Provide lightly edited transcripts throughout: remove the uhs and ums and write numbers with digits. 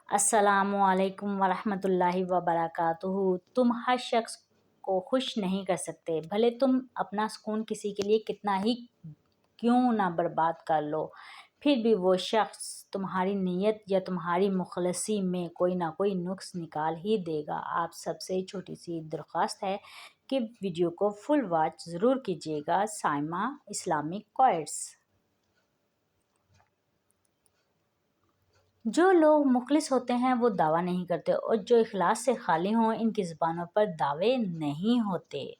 अस्सलामुअलैकुम वरहमतुल्लाहि वबरकातुहू। तुम हर शख्स को खुश नहीं कर सकते, भले तुम अपना सुकून किसी के लिए कितना ही क्यों ना बर्बाद कर लो, फिर भी वो शख्स तुम्हारी नीयत या तुम्हारी मुखलसी में कोई ना कोई नुक्स निकाल ही देगा। आप सबसे छोटी सी दरख्वास्त है कि वीडियो को फुल वॉच ज़रूर कीजिएगा। साइमा इस्लामिक क्वाइट्स। जो लोग मुखलिस होते हैं वो दावा नहीं करते, और जो इखलास से खाली हों इनकी ज़ुबानों पर दावे नहीं होते।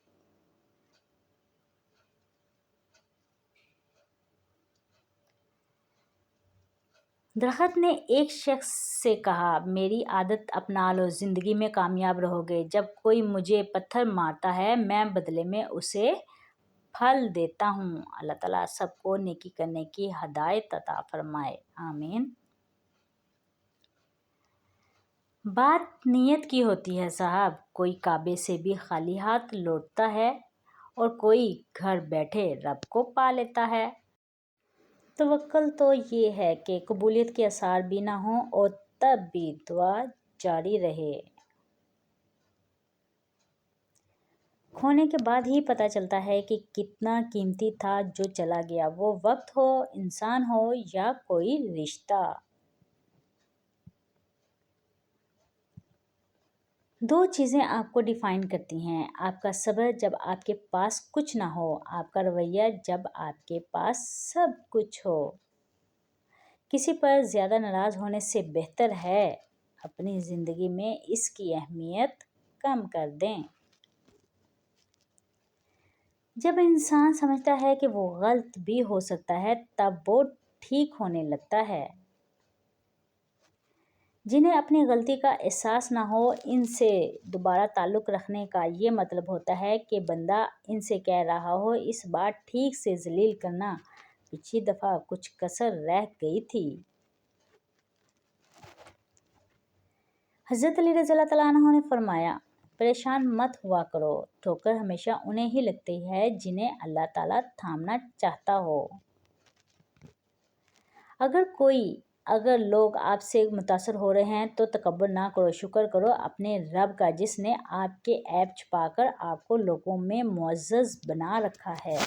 दरख्त ने एक शख्स से कहा, मेरी आदत अपना लो, ज़िंदगी में कामयाब रहोगे। जब कोई मुझे पत्थर मारता है मैं बदले में उसे फल देता हूँ। अल्लाह ताला सबको नेकी करने की हदायत अता फरमाए, आमीन। बात नीयत की होती है साहब। कोई काबे से भी खाली हाथ लौटता है और कोई घर बैठे रब को पा लेता है। तवक्कल तो ये है कि कबूलियत के आसार भी ना हो और तब भी दुआ जारी रहे। खोने के बाद ही पता चलता है कि कितना कीमती था जो चला गया, वो वक्त हो, इंसान हो या कोई रिश्ता। दो चीज़ें आपको डिफ़ाइन करती हैं, आपका सब्र जब आपके पास कुछ ना हो, आपका रवैया जब आपके पास सब कुछ हो। किसी पर ज़्यादा नाराज़ होने से बेहतर है अपनी ज़िंदगी में इसकी अहमियत कम कर दें। जब इंसान समझता है कि वो गलत भी हो सकता है तब वो ठीक होने लगता है। जिन्हें अपनी गलती का एहसास ना हो, इनसे दोबारा ताल्लुक़ रखने का ये मतलब होता है कि बंदा इनसे कह रहा हो, इस बार ठीक से ज़लील करना, पिछली दफ़ा कुछ कसर रह गई थी। हज़रत अली रज़ी अल्लाह तआला अन्हु ने फरमाया, परेशान मत हुआ करो, ठोकर हमेशा उन्हें ही लगती है जिन्हें अल्लाह ताला थामना चाहता हो। अगर लोग आपसे मुतासर हो रहे हैं तो तकब्बुर ना करो, शुक्र करो अपने रब का जिसने आपके ऐब छुपाकर आपको लोगों में मुअज़्ज़ज़ बना रखा है।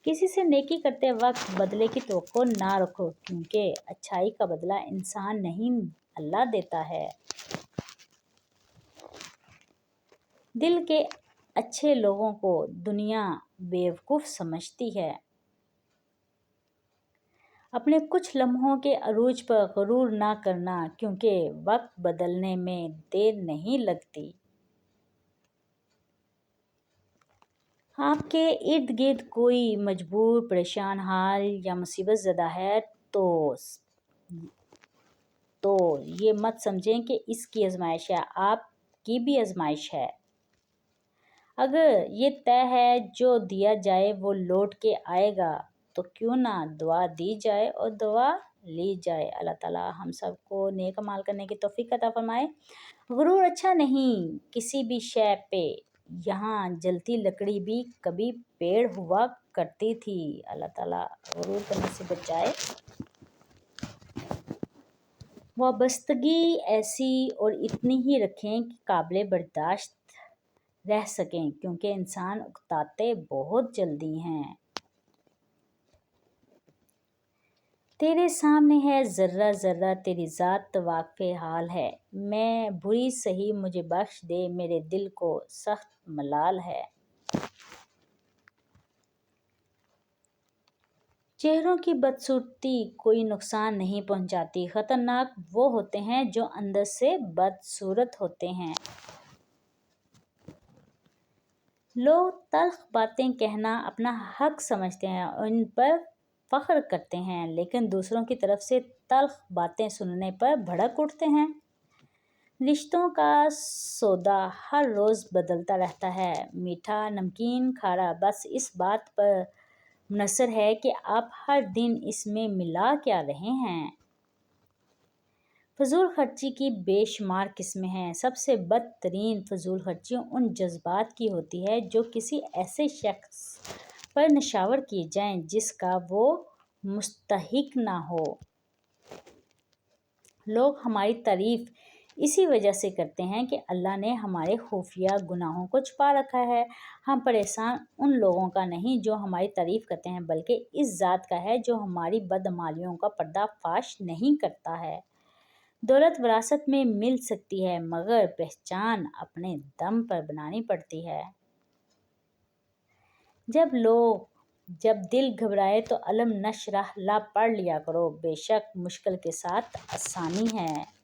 किसी से नेकी करते वक्त बदले की तवक्को ना रखो, क्योंकि अच्छाई का बदला इंसान नहीं अल्लाह देता है। दिल के अच्छे लोगों को दुनिया बेवकूफ़ समझती है। अपने कुछ लम्हों के अरूज पर गरूर ना करना, क्योंकि वक्त बदलने में देर नहीं लगती। आपके इर्द गिर्द कोई मजबूर, परेशान हाल या मुसीबत ज़दा है तो ये मत समझें कि इसकी आजमाइश है, आपकी भी आजमाइश है। अगर ये तय है जो दिया जाए वो लौट के आएगा, तो क्यों ना दुआ दी जाए और दुआ ली जाए। अल्लाह ताला हम सबको नेक अमाल करने की तौफीक अता फरमाए। गुरूर अच्छा नहीं किसी भी शय पे, यहाँ जलती लकड़ी भी कभी पेड़ हुआ करती थी। अल्लाह ताला गुरूर करने से बचाए। वाबस्तगी ऐसी और इतनी ही रखें कि काबिल बर्दाश्त रह सकें, क्योंकि इंसान उकताते बहुत जल्दी हैं। तेरे सामने है ज़र्रा ज़र्रा, तेरी ज़ात वाक़े हाल है। मैं बुरी सही मुझे बख्श दे, मेरे दिल को सख्त मलाल है। चेहरों की बदसूरती कोई नुकसान नहीं पहुंचाती, ख़तरनाक वो होते हैं जो अंदर से बदसूरत होते हैं। लोग तल्ख़ बातें कहना अपना हक समझते हैं और इन पर फ़ख्र करते हैं, लेकिन दूसरों की तरफ से तल्ख़ बातें सुनने पर भड़क उठते हैं। रिश्तों का सौदा हर रोज़ बदलता रहता है, मीठा, नमकीन, खारा, बस इस बात पर मुनहसर है कि आप हर दिन इसमें मिला क्या रहे हैं। फ़ज़ूल ख़र्ची की बेशुमार किस्में हैं। सबसे बदतरीन फ़ज़ूल ख़र्ची उन जज्बात की होती है जो किसी ऐसे शख्स पर नशावर किए जाएं जिसका वो मुस्तहिक ना हो। لوگ ہماری تعریف اسی وجہ سے کرتے ہیں کہ اللہ نے ہمارے خفیہ گناہوں کو چھپا رکھا ہے۔ ہم پریشان ان لوگوں کا نہیں جو ہماری تعریف کرتے ہیں، بلکہ اس ذات کا ہے جو ہماری بدعمالیوں کا پردہ فاش نہیں کرتا ہے۔ دولت وراثت میں مل سکتی ہے، مگر پہچان اپنے دم پر بنانی پڑتی ہے۔ جب دل گھبرائے تو علم نشرح لا پڑھ لیا کرو، بے شک مشکل کے ساتھ آسانی ہے۔